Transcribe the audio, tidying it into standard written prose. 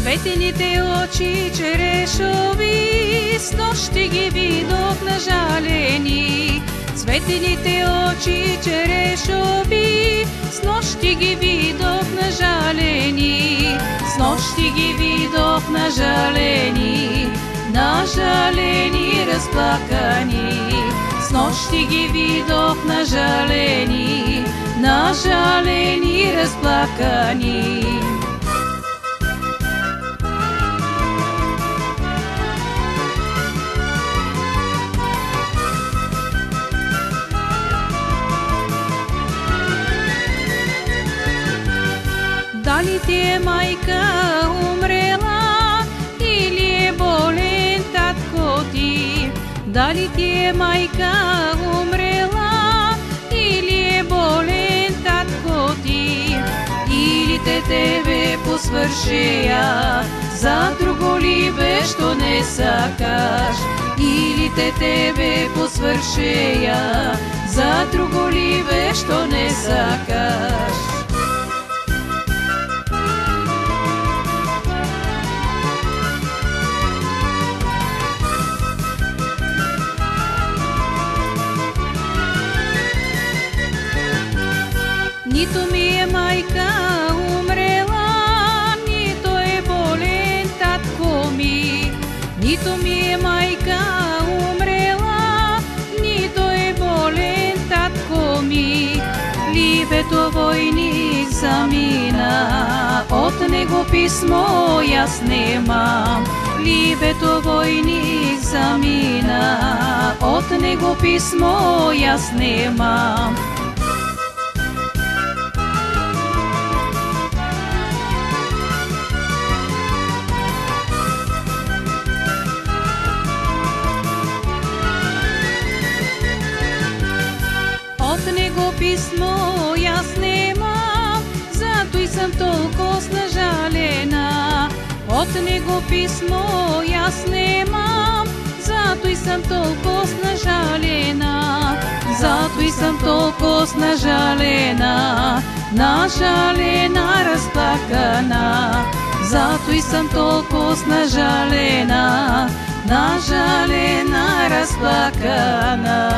Светените очи черешови, с нощи ги видох нажалени. Светените очи черешови, с нощи ги видох нажалени. С нощи ги видох нажалени, нажалени, разплакани. С нощи ги видох нажалени, нажалени, разплакани. Дали ти е майка умрела или е болен татко ти? Дали ти е майка умрела или е болен татко ти? Или те тебе посвършея, за друго ли що не сакаш? Или те тебе посвършея, за друго ли що не сакаш? Нито ми е майка умрела, нито е болен татко ми. Нито ми е майка умрела, нито е болен татко ми. Либето войник замина, от него писмо аз немам. Либето войник замина, от него писмо аз немам. От него писмо аз немам, зато и съм толкова нажалена. От него писмо аз немам, зато и съм толкова нажалена. Зато и съм толкова нажалена, нажалена, разплакана. Зато и съм толкова нажалена, нажалена, разплакана.